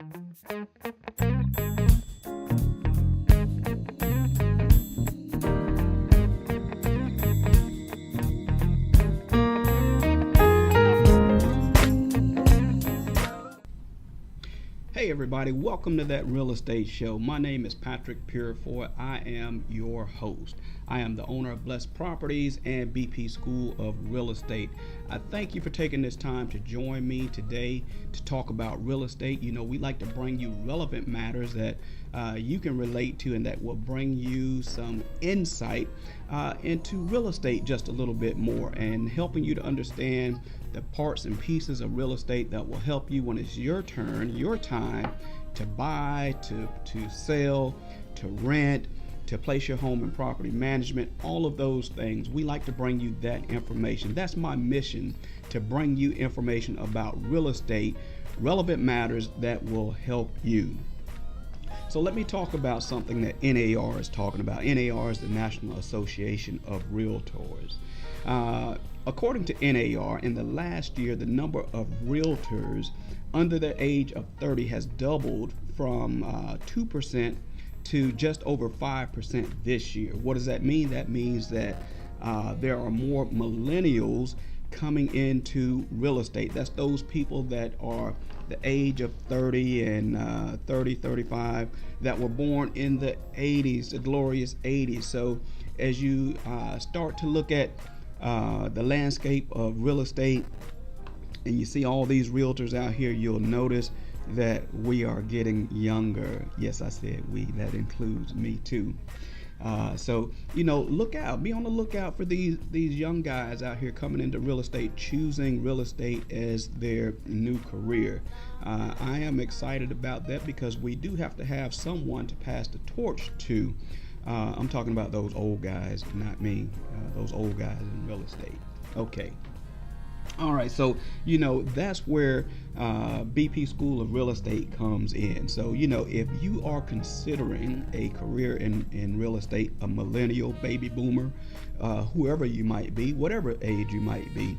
Hey everybody, welcome to That Real Estate Show. My name is Patrick Purifoy. I am your host. I am the owner of Blessed Properties and BP School of Real Estate. I thank you for taking this time to join me today to talk about real estate. You know, we like to bring you relevant matters that you can relate to and that will bring you some insight into real estate just a little bit more, and helping you to understand the parts and pieces of real estate that will help you when it's your turn, your time to buy, to sell, to rent, to place your home in property management, all of those things. We like to bring you that information. That's my mission, to bring you information about real estate, relevant matters that will help you. So let me talk about something that NAR is talking about. NAR is the National Association of Realtors. According to NAR, in the last year, the number of realtors under the age of 30 has doubled from 2% to just over 5% this year. What does that mean? That means that there are more millennials coming into real estate. That's those people that are the age of 30 and 35 that were born in the 80s, the glorious 80s. So as you start to look at the landscape of real estate and you see all these realtors out here, you'll notice that we are getting younger. Yes, I said we, that includes me too. So, you know, look out, be on the lookout for these young guys out here coming into real estate, choosing real estate as their new career. I am excited about that because we do have to have someone to pass the torch to. I'm talking about those old guys, not me, those old guys in real estate. Okay. All right, so, you know, that's where BP School of Real Estate comes in. So, you know, if you are considering a career in real estate, a millennial, baby boomer, whoever you might be, whatever age you might be,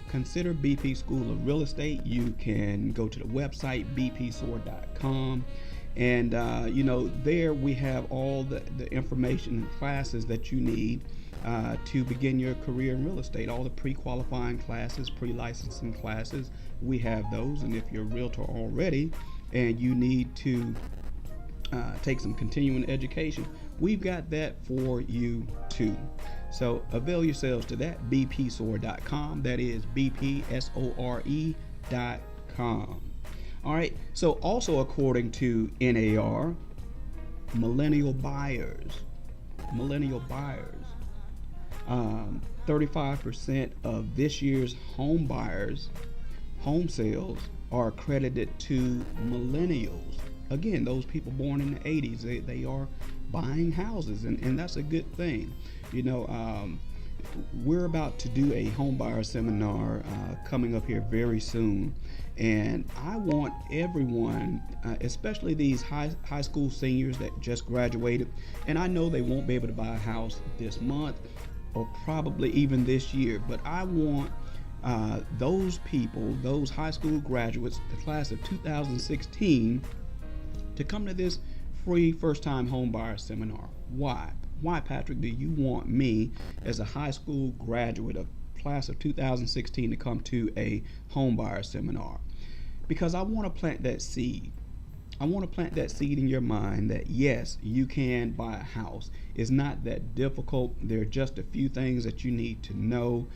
consider BP School of Real Estate. You can go to the website, bpsoar.com. And, you know, there we have all the information and classes that you need to begin your career in real estate. All the pre-qualifying classes, pre-licensing classes, we have those. And if you're a realtor already and you need to take some continuing education, we've got that for you too. So avail yourselves to that, bpsoar.com. That is bpsore.com. All right, so also according to NAR, millennial buyers, 35% of this year's home buyers, home sales are accredited to millennials. Again, those people born in the 80s, they are buying houses, and that's a good thing. You know, we're about to do a home buyer seminar coming up here very soon, and I want everyone, especially these high school seniors that just graduated, and I know they won't be able to buy a house this month or probably even this year, but I want those people, those high school graduates, the class of 2016, to come to this free first-time home buyer seminar. Why? Why, Patrick, do you want me as a high school graduate of class of 2016 to come to a home buyer seminar? Because I want to plant that seed. I want to plant that seed in your mind that yes, you can buy a house. It's not that difficult. There are just a few things that you need to know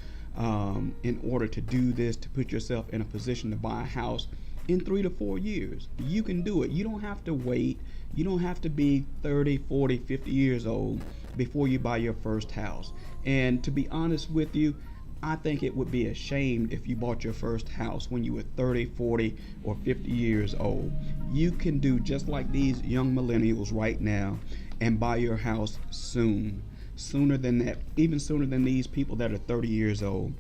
in order to do this, to put yourself in a position to buy a house in 3 to 4 years. You can do it. You don't have to wait. You don't have to be 30, 40, 50 years old before you buy your first house. And to be honest with you, I think it would be a shame if you bought your first house when you were 30, 40, or 50 years old. You can do just like these young millennials right now and buy your house soon. Sooner than that, even sooner than these people that are 30 years old.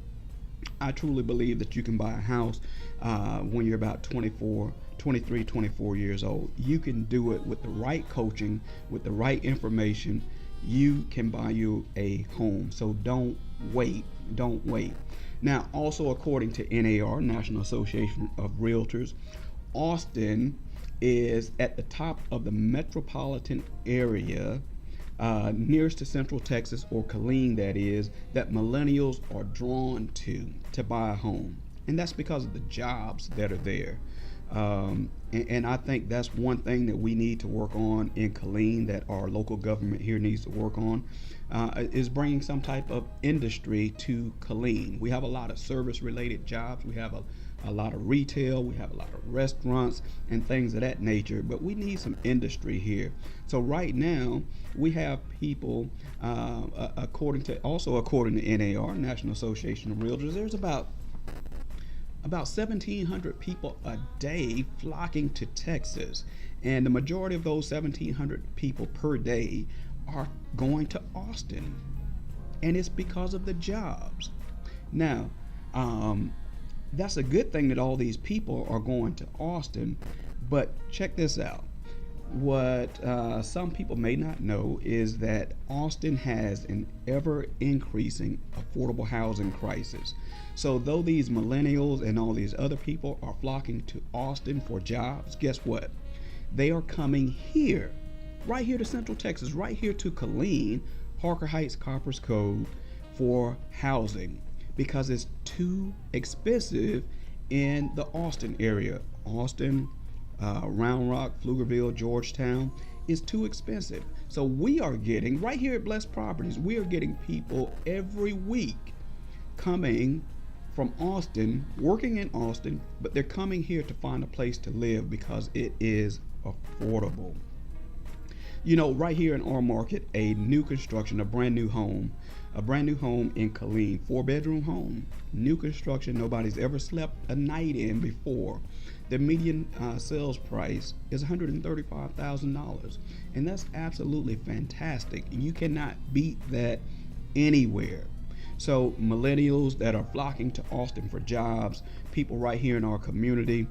I truly believe that you can buy a house when you're about 23, 24 years old. You can do it with the right coaching, with the right information. You can buy you a home. So don't wait. Don't wait. Now, also according to NAR, National Association of Realtors, Austin is at the top of the metropolitan area, nearest to Central Texas, or Killeen, that is, that millennials are drawn to buy a home. And that's because of the jobs that are there. And I think that's one thing that we need to work on in Killeen, that our local government here needs to work on, is bringing some type of industry to Killeen. We have a lot of service related jobs. We have a lot of retail, we have a lot of restaurants and things of that nature, but we need some industry here. So right now we have people, according to NAR, National Association of Realtors, there's about 1,700 people a day flocking to Texas, and the majority of those 1,700 people per day are going to Austin, and it's because of the jobs. Now, that's a good thing that all these people are going to Austin, but check this out. What some people may not know is that Austin has an ever increasing affordable housing crisis. So though these millennials and all these other people are flocking to Austin for jobs, guess what? They are coming here, right here to Central Texas, right here to Killeen, Harker Heights, Coppers Cove, for housing, because it's too expensive in the Austin area. Austin, Round Rock, Pflugerville, Georgetown is too expensive. So we are getting, right here at Blessed Properties, we are getting people every week coming from Austin, working in Austin, but they're coming here to find a place to live because it is affordable. You know, right here in our market, a new construction, a brand new home in Killeen, 4-bedroom home, new construction, nobody's ever slept a night in before. The median sales price is $135,000, and that's absolutely fantastic. You cannot beat that anywhere. So millennials that are flocking to Austin for jobs, people right here in our community,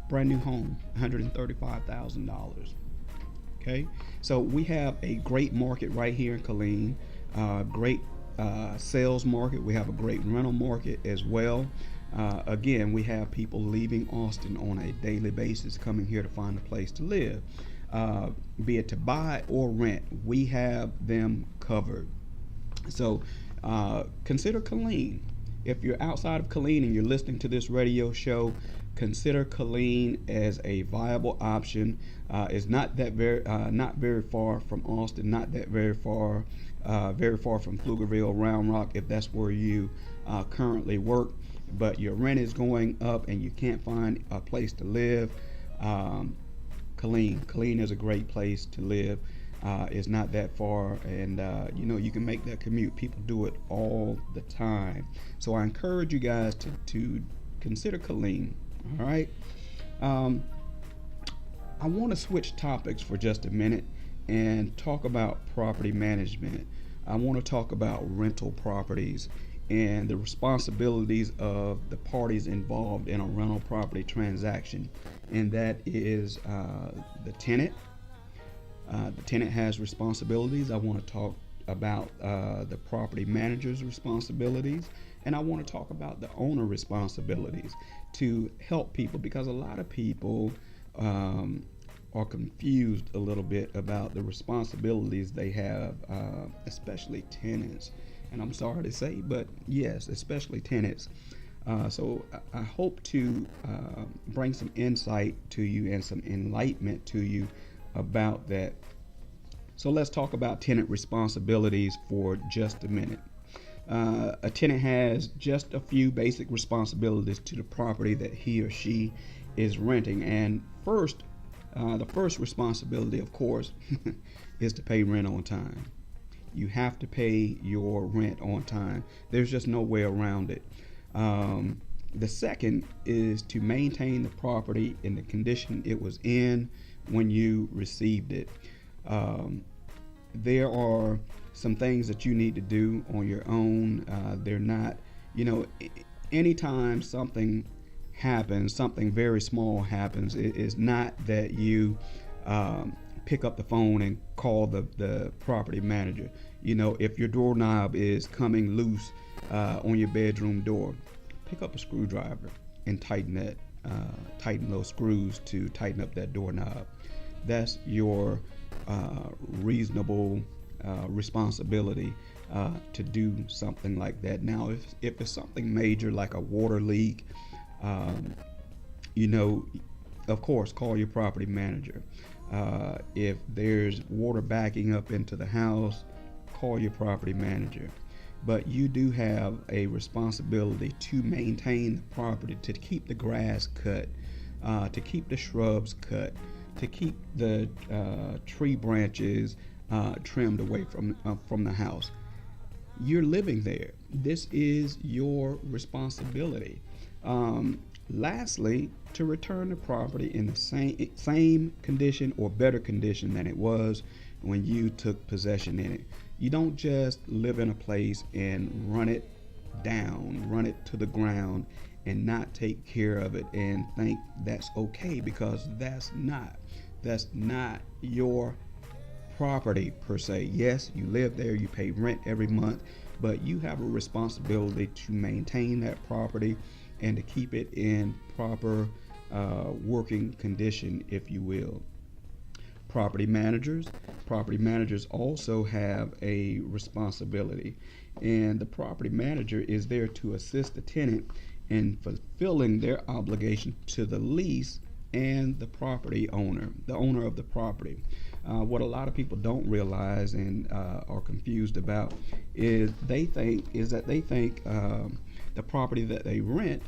brand new home, $135,000. Okay, so we have a great market right here in Killeen, great sales market. We have a great rental market as well. Again, we have people leaving Austin on a daily basis, coming here to find a place to live, be it to buy or rent. We have them covered. So consider Killeen. If you're outside of Killeen and you're listening to this radio show, consider Killeen as a viable option. It's not very far from Austin, not that very far from Pflugerville, Round Rock, if that's where you currently work. But your rent is going up and you can't find a place to live. Killeen is a great place to live. It's not that far, and you can make that commute. People do it all the time. So I encourage you guys to consider Killeen. All right. I want to switch topics for just a minute and talk about property management. I want to talk about rental properties and the responsibilities of the parties involved in a rental property transaction, and that is the tenant. The tenant has responsibilities. I want to talk about the property manager's responsibilities, and I want to talk about the owner responsibilities to help people, because a lot of people are confused a little bit about the responsibilities they have, especially tenants. And I'm sorry to say, but yes, especially tenants. So I hope to bring some insight to you and some enlightenment to you about that. So let's talk about tenant responsibilities for just a minute. A tenant has just a few basic responsibilities to the property that he or she is renting. And the first responsibility, of course, is to pay rent on time. You have to pay your rent on time. There's just no way around it. The second is to maintain the property in the condition it was in when you received it. There are some things that you need to do on your own. They're not, anytime something happens, something very small happens, it is not that you pick up the phone and call the property manager. If your doorknob is coming loose on your bedroom door, pick up a screwdriver and tighten that tighten those screws to tighten up that doorknob. That's your reasonable responsibility to do something like that. Now, if it's something major like a water leak, you know, of course, call your property manager. If there's water backing up into the house, call your property manager. But you do have a responsibility to maintain the property, to keep the grass cut, to keep the shrubs cut, to keep the tree branches trimmed away from the house. You're living there. This is your responsibility. Lastly, to return the property in the same condition or better condition than it was when you took possession in it. You don't just live in a place and run it down, run it to the ground, and not take care of it and think that's okay, because that's not your property per se. Yes, you live there, you pay rent every month, but you have a responsibility to maintain that property and to keep it in proper working condition, if you will. Property managers also have a responsibility, and the property manager is there to assist the tenant in fulfilling their obligation to the lease and the property owner, the owner of the property. What a lot of people don't realize and are confused about is they think the property that they rent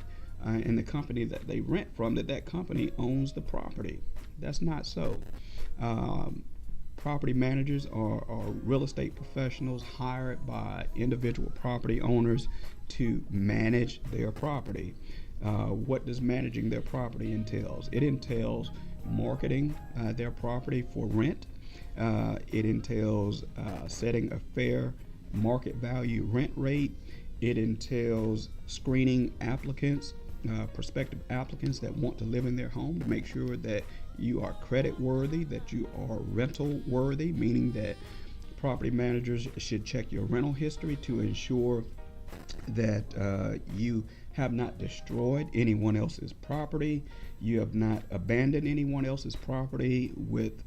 and the company that they rent from, that company owns the property. That's not so. Property managers are real estate professionals hired by individual property owners to manage their property. What does managing their property entails? It entails marketing their property for rent. It entails setting a fair market value rent rate. It entails screening applicants, prospective applicants that want to live in their home, to make sure that you are credit worthy, that you are rental worthy, meaning that property managers should check your rental history to ensure that you have not destroyed anyone else's property, you have not abandoned anyone else's property with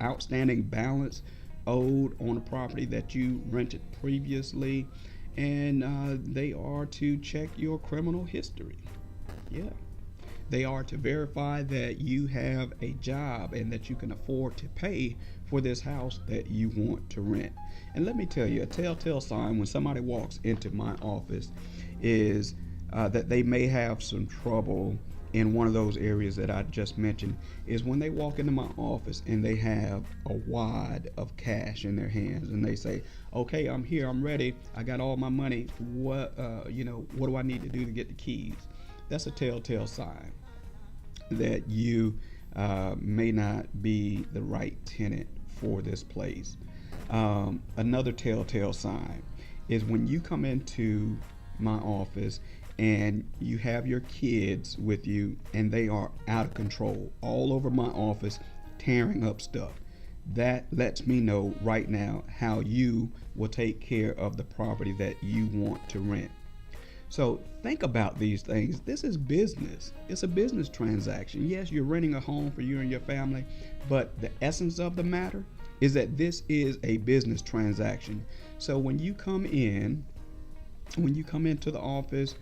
outstanding balance owed on a property that you rented previously, and they are to check your criminal history. Yeah. They are to verify that you have a job and that you can afford to pay for this house that you want to rent. And let me tell you, a telltale sign when somebody walks into my office is that they may have some trouble in one of those areas that I just mentioned, is when they walk into my office and they have a wad of cash in their hands and they say, okay, I'm here, I'm ready, I got all my money, what do I need to do to get the keys? That's a telltale sign that you may not be the right tenant for this place. Another telltale sign is when you come into my office and you have your kids with you and they are out of control all over my office tearing up stuff. That lets me know right now how you will take care of the property that you want to rent. So think about these things. This is business. It's a business transaction. Yes, you're renting a home for you and your family, but the essence of the matter is that this is a business transaction. So when you come into the office,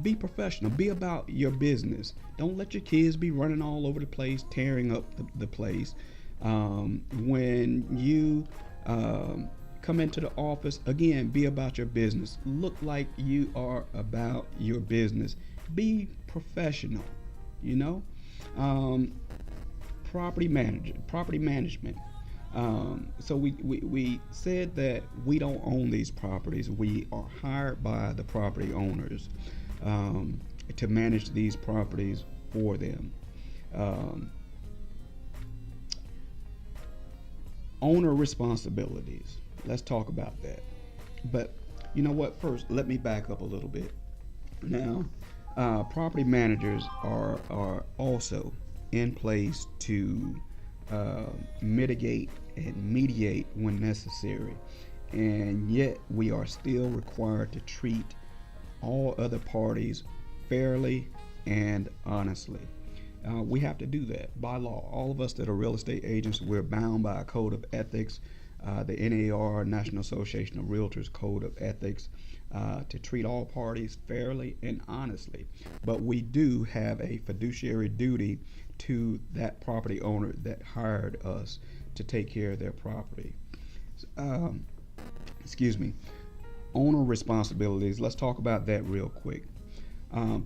be professional. Be about your business. Don't let your kids be running all over the place, tearing up the place. When you come into the office, again, be about your business. Look like you are about your business. Be professional, property management. So we said that we don't own these properties. We are hired by the property owners to manage these properties for them. Owner responsibilities. Let's talk about that. But you know what? First, let me back up a little bit. Now, property managers are also in place to mitigate and mediate when necessary, and yet we are still required to treat all other parties fairly and honestly. We have to do that by law. All of us that are real estate agents, we're bound by a code of ethics, the NAR, National Association of Realtors Code of Ethics, to treat all parties fairly and honestly. But we do have a fiduciary duty to that property owner that hired us to take care of their property. Um, excuse me. Owner responsibilities. Let's talk about that real quick.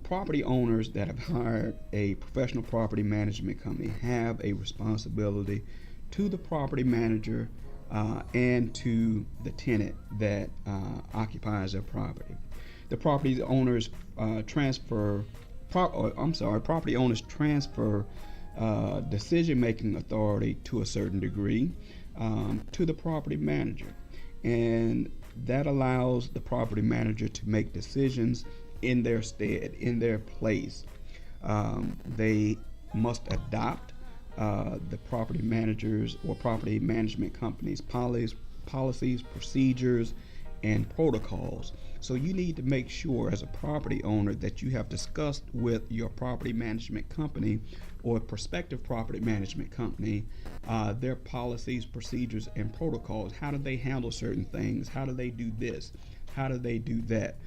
Property owners that have hired a professional property management company have a responsibility to the property manager and to the tenant that occupies their property. The property owners property owners transfer decision-making authority to a certain degree to the property manager, and that allows the property manager to make decisions in their stead, in their place. They must adopt the property managers or property management companies' policies, procedures, and protocols. So you need to make sure as a property owner that you have discussed with your property management company or prospective property management company their policies, procedures, and protocols. How do they handle certain things? How do they do this? How do they do that?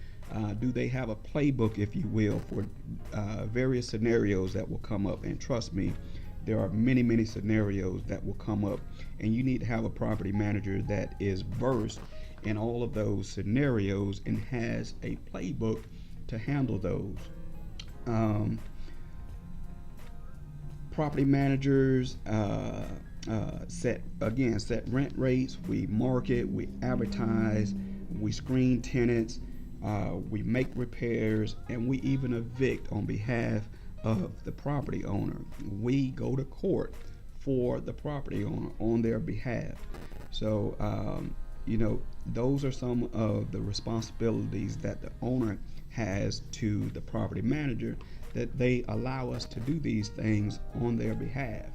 Do they have a playbook, if you will, for various scenarios that will come up? And trust me, there are many scenarios that will come up, and you need to have a property manager that is versed in all of those scenarios and has a playbook to handle those. Property managers set rent rates. We market, we advertise, we screen tenants, we make repairs, and we even evict on behalf of the property owner. We go to court for the property owner on their behalf. So those are some of the responsibilities that the owner has to the property manager, that they allow us to do these things on their behalf.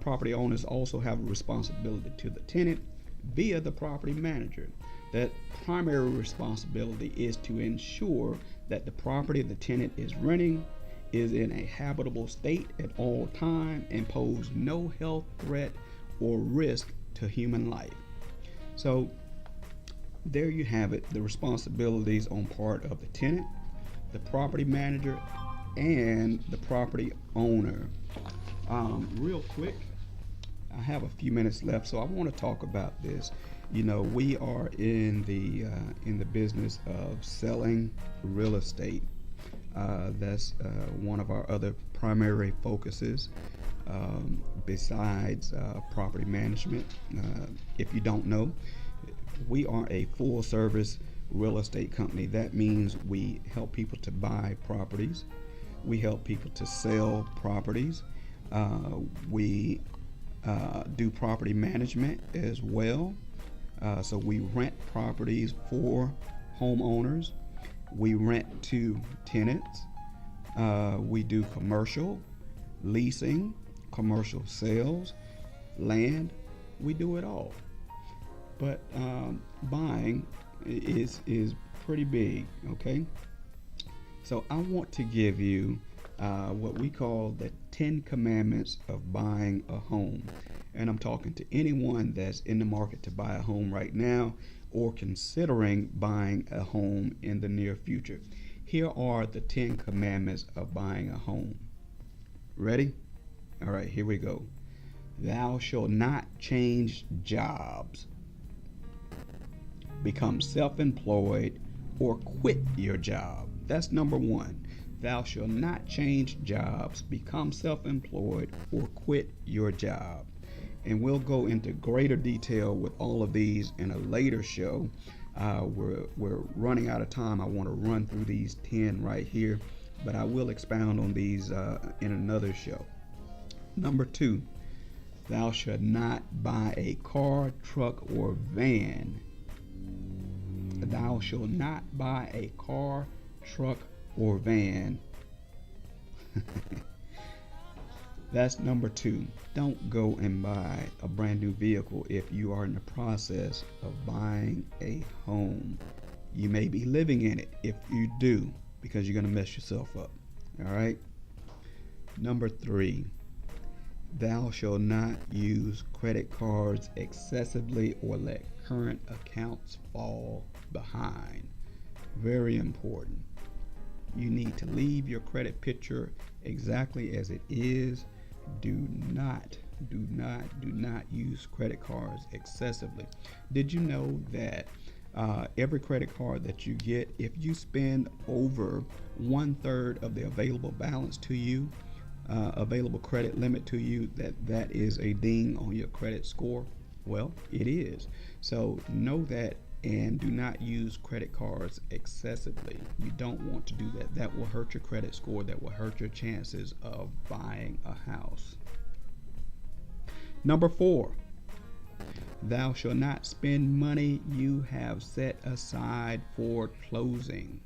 Property owners also have a responsibility to the tenant via the property manager. That primary responsibility is to ensure that the property the tenant is renting is in a habitable state at all time and pose no health threat or risk to human life. So there you have it, the responsibilities on part of the tenant, the property manager, and the property owner. Real quick, I have a few minutes left, so I want to talk about this. We are in the business of selling real estate. That's one of our other primary focuses, besides property management. If you don't know, we are a full service real estate company. That means we help people to buy properties. We help people to sell properties. We do property management as well. So we rent properties for homeowners. We rent to tenants. We do commercial leasing, commercial sales, land. We do it all. But buying is pretty big, okay? So I want to give you what we call the 10 commandments of buying a home. And I'm talking to anyone that's in the market to buy a home right now or considering buying a home in the near future. Here are the 10 commandments of buying a home. Ready? All right, here we go. Thou shalt not change jobs, become self-employed, or quit your job. That's number one. Thou shalt not change jobs, become self-employed, or quit your job. And we'll go into greater detail with all of these in a later show. We're running out of time. I want to run through these 10 right here, but I will expound on these in another show. Number 2, thou shalt not buy a car, truck, or van. Thou shalt not buy a car, truck, or van. That's number 2. Don't go and buy a brand new vehicle if you are in the process of buying a home. You may be living in it if you do, because you're going to mess yourself up. All right. Number 3, thou shalt not use credit cards excessively or let current accounts fall behind. Very important. You need to leave your credit picture exactly as it is. Do not use credit cards excessively. Did you know that every credit card that you get, if you spend over 1/3 of the available balance to you, available credit limit to you, that is a ding on your credit score? Well, it is. So know that, and do not use credit cards excessively. You don't want to do that. That will hurt your credit score. That will hurt your chances of buying a house. Number 4, thou shalt not spend money you have set aside for closing.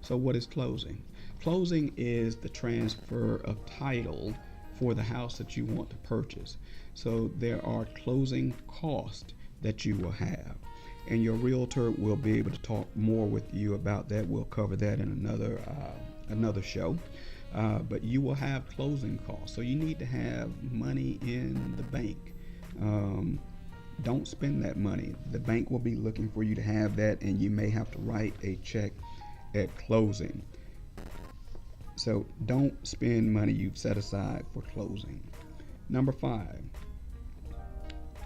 So what is closing? Closing is the transfer of title for the house that you want to purchase. So there are closing costs that you will have, and your realtor will be able to talk more with you about that. We'll cover that in another show. But you will have closing costs, so you need to have money in the bank. Don't spend that money. The bank will be looking for you to have that, and you may have to write a check at closing. So don't spend money you've set aside for closing. Number 5,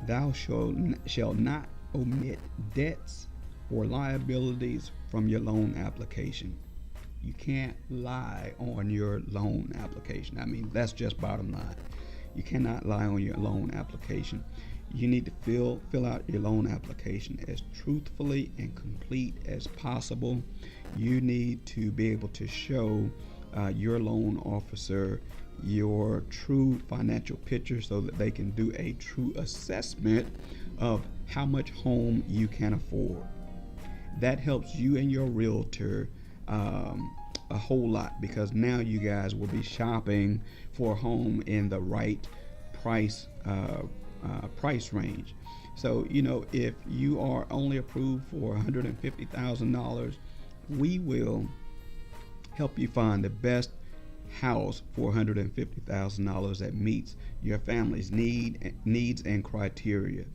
thou shalt not omit debts or liabilities from your loan application. You can't lie on your loan application. I mean, that's just bottom line. You cannot lie on your loan application. You need to fill out your loan application as truthfully and complete as possible. You need to be able to show your loan officer your true financial picture so that they can do a true assessment of how much home you can afford. That helps you and your realtor a whole lot, because now you guys will be shopping for a home in the right price range. So if you are only approved for $150,000, we will help you find the best house for $150,000 that meets your family's needs and criteria.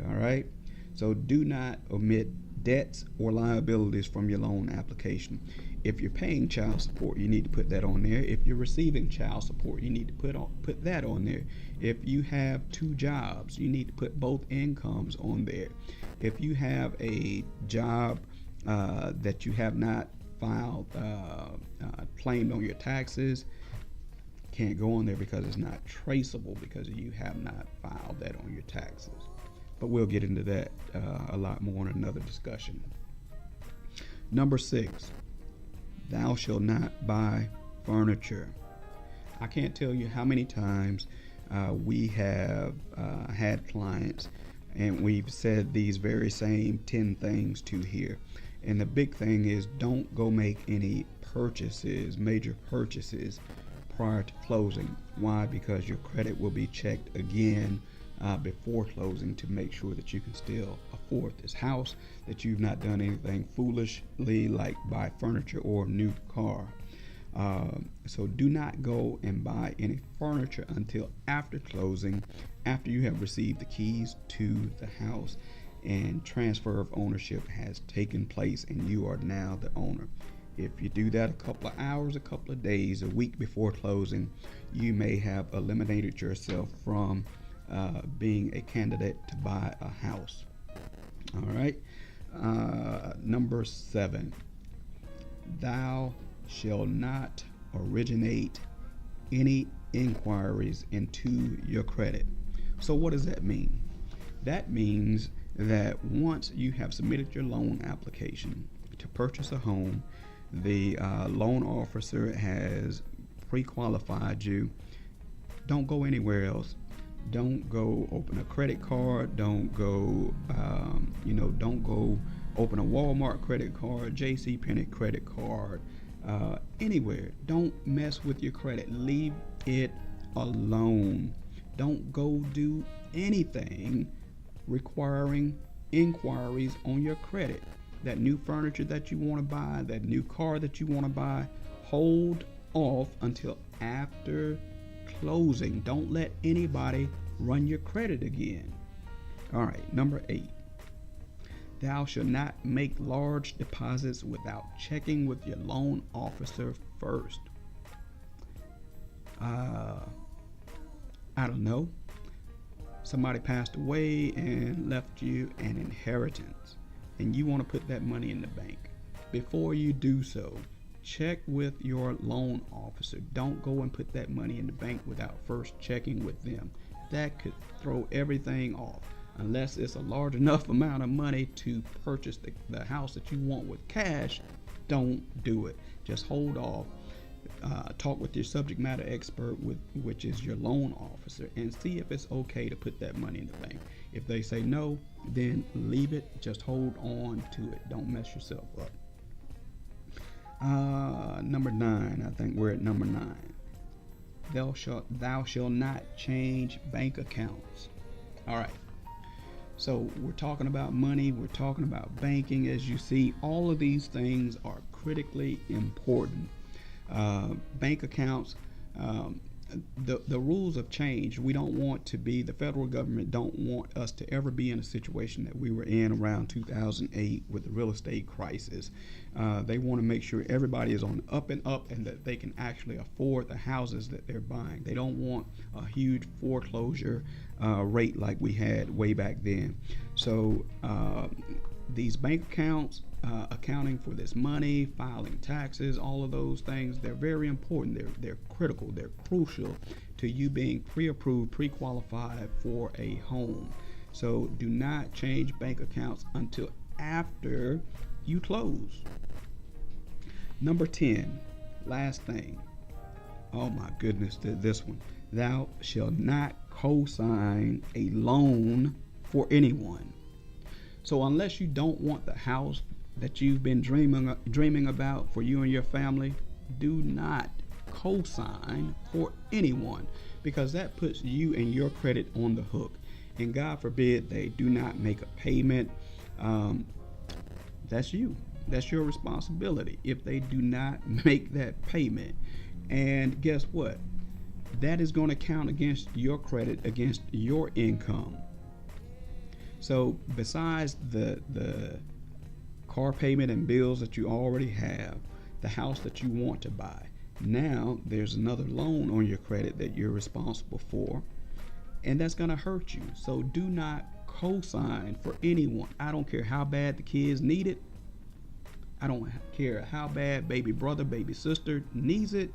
All right. So do not omit debts or liabilities from your loan application. If you're paying child support, you need to put that on there. If you're receiving child support, you need to put that on there. If you have 2 jobs, you need to put both incomes on there. If you have a job that you have not filed, claimed on your taxes, can't go on there because it's not traceable, because you have not filed that on your taxes. But we'll get into that a lot more in another discussion. Number 6, thou shalt not buy furniture. I can't tell you how many times we have had clients, and we've said these very same 10 things to here. And the big thing is, don't go make any major purchases prior to closing. Why? Because your credit will be checked again before closing to make sure that you can still afford this house, that you've not done anything foolishly like buy furniture or a new car. So do not go and buy any furniture until after closing, after you have received the keys to the house and transfer of ownership has taken place and you are now the owner. If you do that a couple of hours, a couple of days, a week before closing, you may have eliminated yourself from being a candidate to buy a house. All right. Number 7, thou shalt not originate any inquiries into your credit. So what does that mean? That means that once you have submitted your loan application to purchase a home, the loan officer has pre-qualified you. Don't go anywhere else. Don't go open a credit card. Don't go, don't go open a Walmart credit card, JCPenney credit card, anywhere. Don't mess with your credit. Leave it alone. Don't go do anything requiring inquiries on your credit. That new furniture that you want to buy, that new car that you want to buy, hold off until after closing. Don't let anybody run your credit again. All right, number 8. Thou shalt not make large deposits without checking with your loan officer first. I don't know. Somebody passed away and left you an inheritance, and you want to put that money in the bank. Before you do so, check with your loan officer. Don't go and put that money in the bank without first checking with them. That could throw everything off. Unless it's a large enough amount of money to purchase the house that you want with cash, don't do it. Just hold off. Talk with your subject matter expert, which is your loan officer, and see if it's okay to put that money in the bank. If they say no, then leave it. Just hold on to it. Don't mess yourself up. Number 9. I think we're at number 9. Thou shalt not change bank accounts. All right. So we're talking about money. We're talking about banking. As you see, all of these things are critically important. Bank accounts, the rules have changed. We don't want to be, the federal government don't want us to ever be in a situation that we were in around 2008 with the real estate crisis. They want to make sure everybody is on the up and up and that they can actually afford the houses that they're buying. They don't want a huge foreclosure rate like we had way back then. So these bank accounts, accounting for this money, filing taxes, all of those things, they're very important. They're critical. They're crucial to you being pre-approved, pre-qualified for a home. So do not change bank accounts until after you close. Number 10, last thing. Oh my goodness, this one. Thou shalt not co-sign a loan for anyone. So unless you don't want the house that you've been dreaming about for you and your family, do not co-sign for anyone, because that puts you and your credit on the hook. And God forbid they do not make a payment. That's you. That's your responsibility if they do not make that payment. And guess what? That is going to count against your credit, against your income. So besides the car payment and bills that you already have, the house that you want to buy, now there's another loan on your credit that you're responsible for, and that's going to hurt you. So do not co-sign for anyone. I don't care how bad the kids need it. I don't care how bad baby brother, baby sister needs it.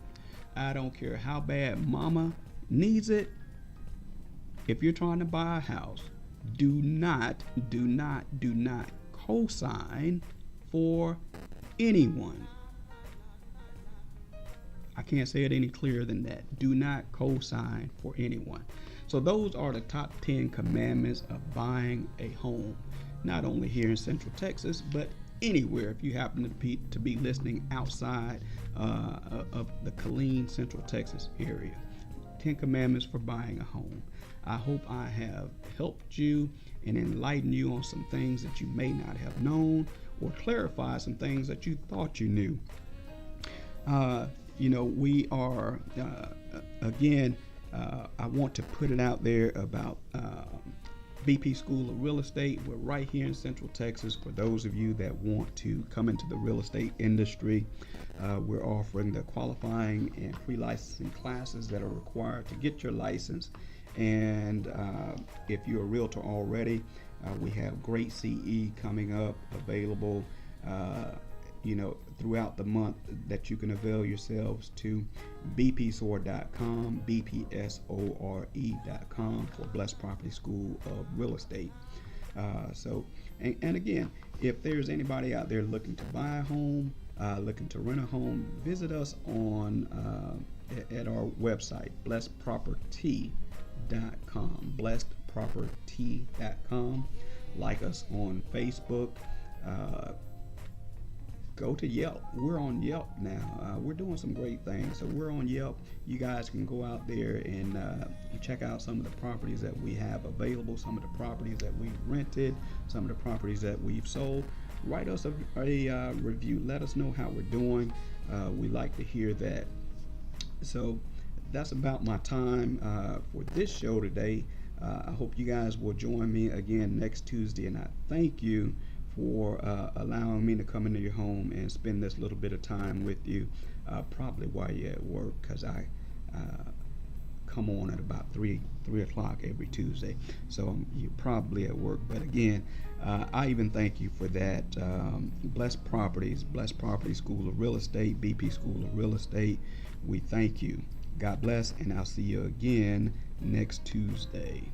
I don't care how bad mama needs it. If you're trying to buy a house, do not co-sign for anyone. I can't say it any clearer than that. Do not co-sign for anyone. So those are the top 10 commandments of buying a home, not only here in Central Texas, but anywhere if you happen to be listening outside of the Killeen, Central Texas area. 10 commandments for buying a home. I hope I have helped you and enlightened you on some things that you may not have known, or clarify some things that you thought you knew. We are, again, I want to put it out there about BP School of Real Estate. We're right here in Central Texas. For those of you that want to come into the real estate industry, we're offering the qualifying and pre-licensing classes that are required to get your license. And if you're a realtor already, we have great CE coming up available throughout the month that you can avail yourselves to. bpsore.com, bpsore.com for Blessed Property School of Real Estate. And again, if there's anybody out there looking to buy a home, looking to rent a home, visit us on at our website, blessedproperty.com, blessedproperty.com. Like us on Facebook. Go to Yelp. We're on Yelp now. We're doing some great things. So we're on Yelp. You guys can go out there and check out some of the properties that we have available, some of the properties that we've rented, some of the properties that we've sold. Write us a review. Let us know how we're doing. We like to hear that. So that's about my time for this show today. I hope you guys will join me again next Tuesday, and I thank you for allowing me to come into your home and spend this little bit of time with you, probably while you're at work, because I come on at about three o'clock every Tuesday. So you're probably at work, but again, I even thank you for that. Blessed Properties School of Real Estate, BP School of Real Estate. We thank you. God bless, and I'll see you again next Tuesday.